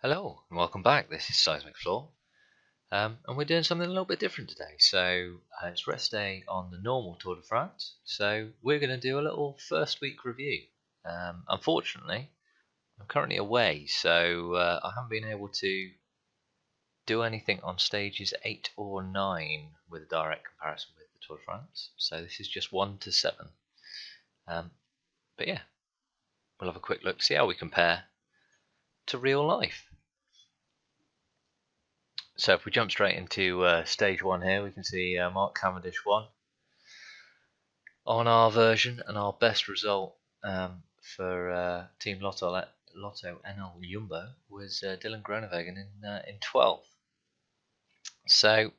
Hello and welcome back. This is Seismic Floor, and we're doing something a little bit different today. So it's rest day on the normal Tour de France. So we're going to do a little first week review. Unfortunately, I'm currently away, so I haven't been able to do anything on stages 8 or 9 with a direct comparison with the Tour de France. So this is just 1 to 7. But yeah, we'll have a quick look, see how we compare to real life. So if we jump straight into stage 1 here, we can see Mark Cavendish won on our version, and our best result for Team Lotto NL Jumbo was Dylan Groenewegen in 12th. So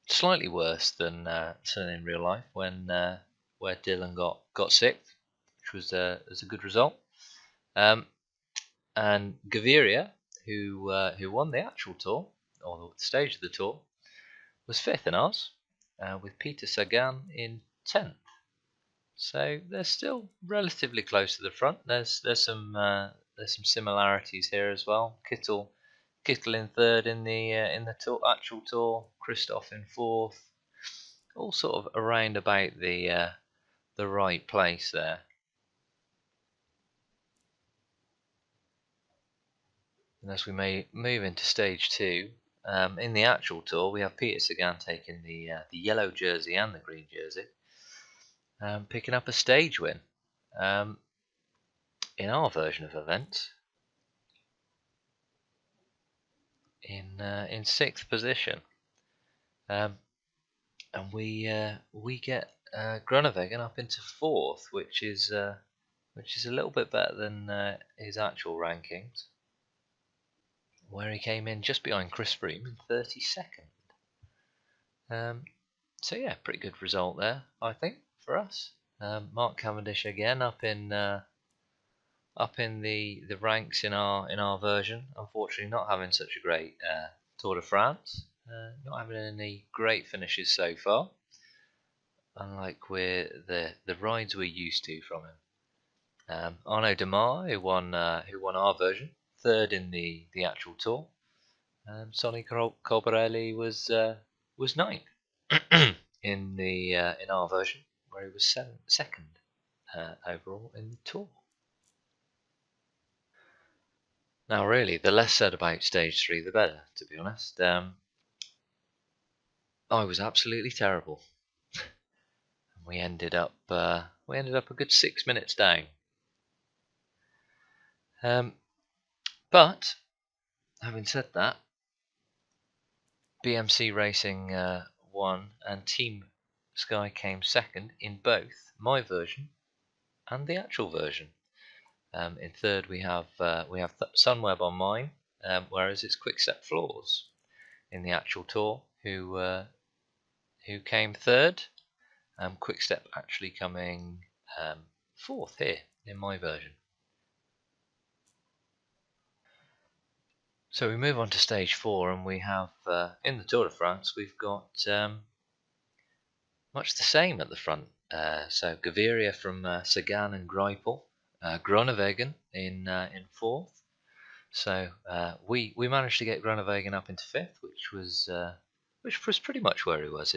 slightly worse than in real life when where Dylan got 6th, which was a good result. And Gaviria, who won the actual tour, or the stage of the tour, was 5th in ours, with Peter Sagan in 10th. So they're still relatively close to the front. There's some similarities here as well. Kittel in 3rd in the actual tour. Christoph in 4th. All sort of around about the right place there. And as we may move into stage 2, in the actual tour, we have Peter Sagan taking the yellow jersey and the green jersey, picking up a stage win. In our version of events, in 6th position, and we get Groenewegen up into 4th, which is a little bit better than his actual rankings, where he came in just behind Chris Froome in 32nd. So yeah, pretty good result there, I think, for us. Mark Cavendish again up in the ranks in our version. Unfortunately, not having such a great Tour de France. Not having any great finishes so far, unlike the rides we're used to from him. Arnaud Demar, who won our version, 3rd in the actual tour. Sonny Colbrelli was 9th in our version, where he was 2nd overall in the tour. Now, really, the less said about stage 3, the better. To be honest, I was absolutely terrible. We ended up a good 6 minutes down. But having said that, BMC Racing won, and Team Sky came 2nd in both my version and the actual version. In 3rd we have Sunweb on mine, whereas it's Quickstep Floors in the actual tour who came 3rd. Quickstep actually coming 4th here in my version. So we move on to stage 4, and we have in the Tour de France we've got much the same at the front. So Gaviria from Sagan and Greipel, Groenewegen in 4th. So we managed to get Groenewegen up into 5th, which was pretty much where he was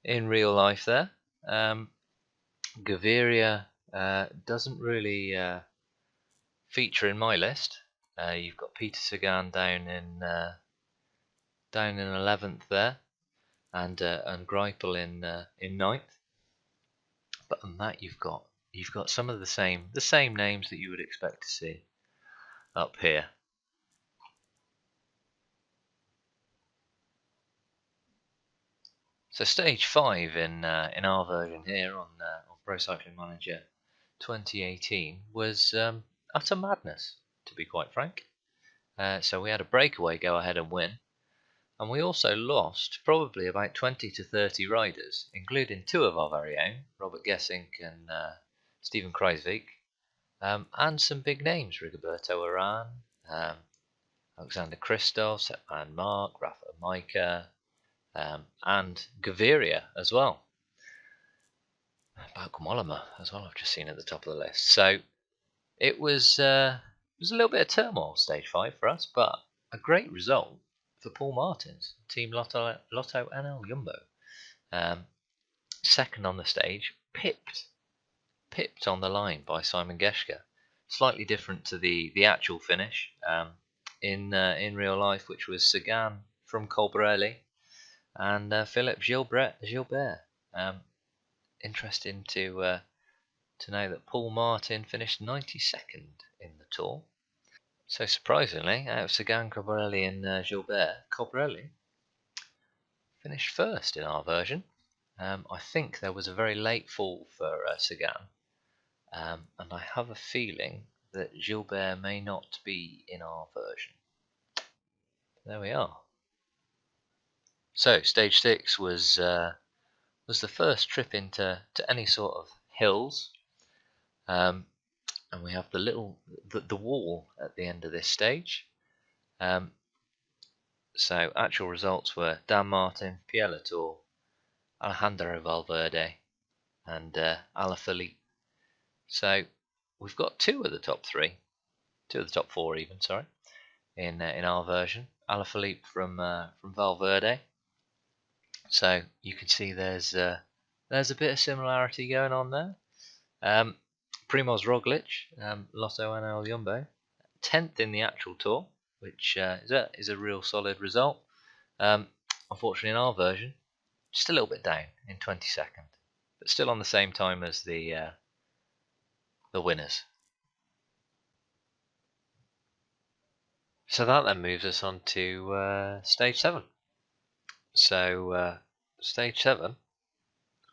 in real life there. Gaviria doesn't really feature in my list. You've got Peter Sagan down in 11th there, and Greipel in 9th. But on that you've got some of the same names that you would expect to see up here. So stage 5 in our version here on Pro Cycling Manager 2018 was utter madness, to be quite frank. So we had a breakaway go ahead and win, and we also lost probably about 20 to 30 riders, including 2 of our very own, Robert Gesink and Steven Kruijswijk, and some big names, Rigoberto Urán, Alexander Kristoff, Sepp van Mark, Rafa Majka, and Gaviria as well. Bauke Mollema as well, I've just seen at the top of the list. So it was was a little bit of turmoil stage 5 for us, but a great result for Paul Martins, Team Lotto NL Jumbo. Second on the stage, pipped on the line by Simon Geschke. Slightly different to the actual finish in real life, which was Sagan from Colbrelli and Philippe Gilbert. Interesting to know that Paul Martin finished 92nd in the Tour. So surprisingly, out of Sagan, Colbrelli and Gilbert, Colbrelli finished first in our version. I think there was a very late fall for Sagan, and I have a feeling that Gilbert may not be in our version. There we are. So stage 6 was the first trip into any sort of hills, and we have the wall at the end of this stage. So actual results were Dan Martin, Pierre Latour, Alejandro Valverde, and Alaphilippe. So we've got two of the top 4 even, sorry, in our version. Alaphilippe from Valverde. So you can see there's a bit of similarity going on there. Primoz Roglic, Lotto NL Jumbo, 10th in the actual Tour, which is a real solid result. Unfortunately, in our version, just a little bit down in 22nd, but still on the same time as the winners. So that then moves us on to stage 7. So stage 7,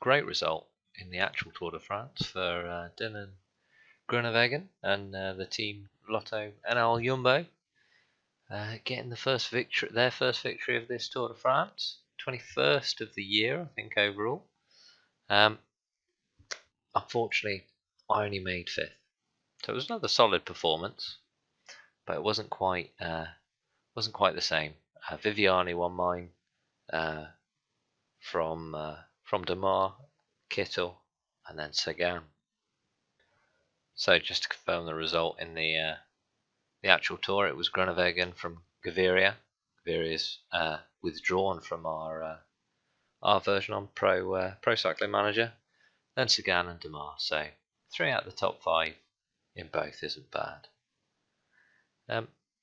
great result in the actual Tour de France for Dylan Groenewegen and the team Lotto NL Jumbo, getting their first victory of this Tour de France, 21st of the year, I think, overall. Unfortunately, I only made 5th, so it was another solid performance, but it wasn't quite the same. Viviani won mine from Demar, Kittel, and then Sagan. So just to confirm the result in the actual Tour, it was Groenewegen from Gaviria. Gaviria's withdrawn from our version on Pro Cycling Manager. Then Sagan and Demar. So 3 out of the top 5 in both isn't bad.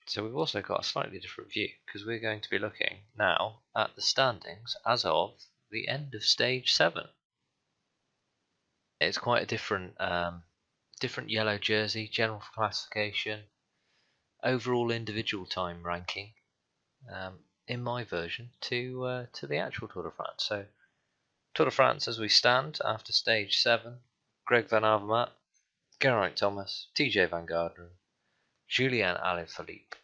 So we've also got a slightly different view, because we're going to be looking now at the standings as of the end of stage 7. It's quite a different yellow jersey, general classification, overall individual time ranking in my version to the actual Tour de France. So Tour de France as we stand after stage 7, Greg Van Avermaet, Geraint Thomas, TJ Van Garderen, Julien Alaphilippe,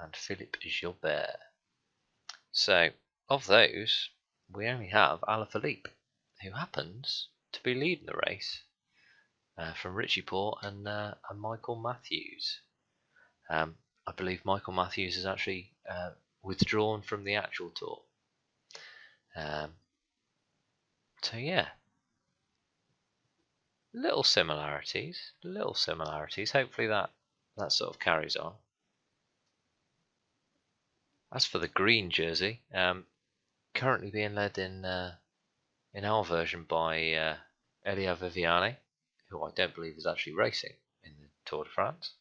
and Philippe Gilbert. So of those, we only have Alaphilippe, who happens to be leading the race from Richie Port and Michael Matthews. I believe Michael Matthews is actually withdrawn from the actual Tour. So yeah, little similarities. Hopefully that sort of carries on. As for the green jersey, currently being led in our version by Elia Viviani, who I don't believe is actually racing in the Tour de France,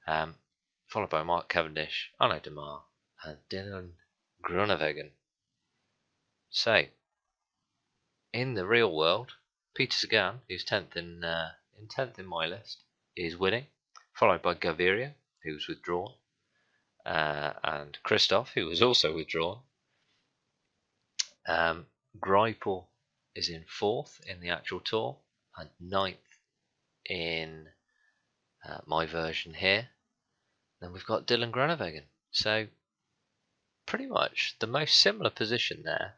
followed by Mark Cavendish, Arnaud Demar, and Dylan Groenewegen. So, in the real world, Peter Sagan, who's 10th in my list, is winning, followed by Gaviria, who's withdrawn, and Christoph, who was also withdrawn. Greipel is in 4th in the actual Tour, and 9th in my version here. Then we've got Dylan Groenewegen. So pretty much the most similar position there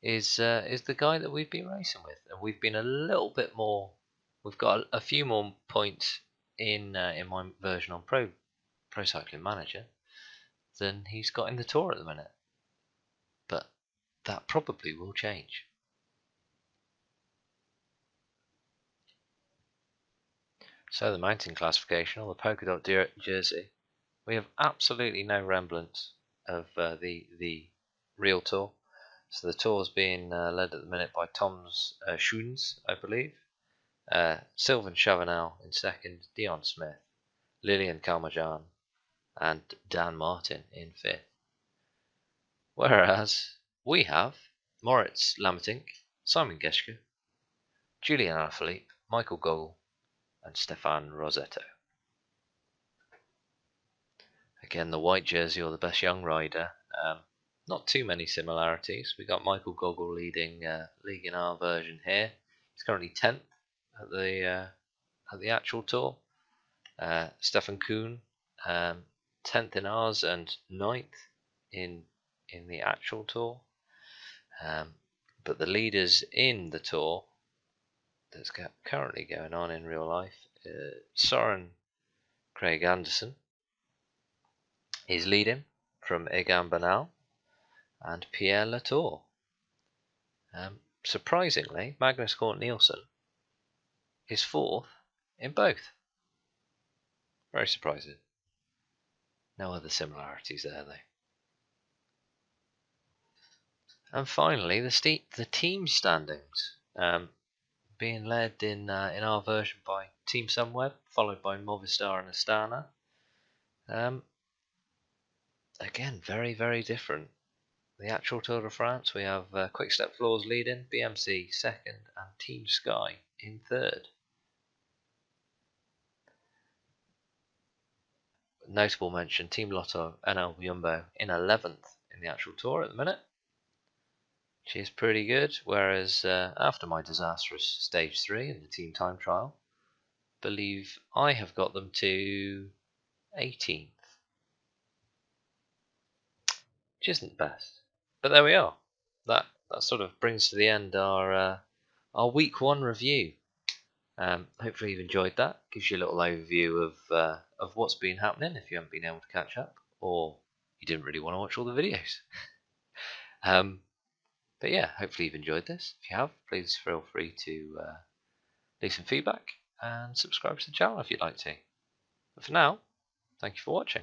is the guy that we've been racing with, and we've been a little bit more. We've got a few more points in my version on Pro Cycling Manager than he's got in the Tour at the minute, but that probably will change. So the mountain classification, or the polka dot jersey, we have absolutely no remnants of the real tour. So the tour is being led at the minute by Tom's Schoens, I believe. Sylvain Chavanel in second, Dion Smith, Lilian Calmajan, and Dan Martin in fifth. Whereas we have Moritz Lamertink, Simon Geschke, Julian Alaphilippe, Michael Gogol, and Stefan Rosetto. Again, the white jersey, or the best young rider. Not too many similarities. We got Michael Gogol leading League in our version here. He's currently 10th at the actual tour. Stefan Kuhn, 10th in ours and 9th in the actual tour. But the leaders in the tour that's currently going on in real life, Soren Craig Anderson is leading from Egan Bernal and Pierre Latour. Surprisingly, Magnus Cort Nielsen is 4th in both. Very surprising. No other similarities there, though. And finally, the team standings, being led in our version by Team Sunweb, followed by Movistar and Astana. Again, very, very different. The actual Tour de France, we have Quick-Step Floors leading, BMC second, and Team Sky in third. Notable mention, Team Lotto NL Jumbo in 11th in the actual Tour at the minute. Which is pretty good, whereas after my disastrous stage 3 in the team time trial, I believe I have got them to 18th. Which isn't best. But there we are. That sort of brings to the end our week 1 review. Hopefully you've enjoyed that. Gives you a little overview of what's been happening if you haven't been able to catch up, or you didn't really want to watch all the videos. But yeah, hopefully you've enjoyed this. If you have, please feel free to leave some feedback and subscribe to the channel if you'd like to. But for now, thank you for watching.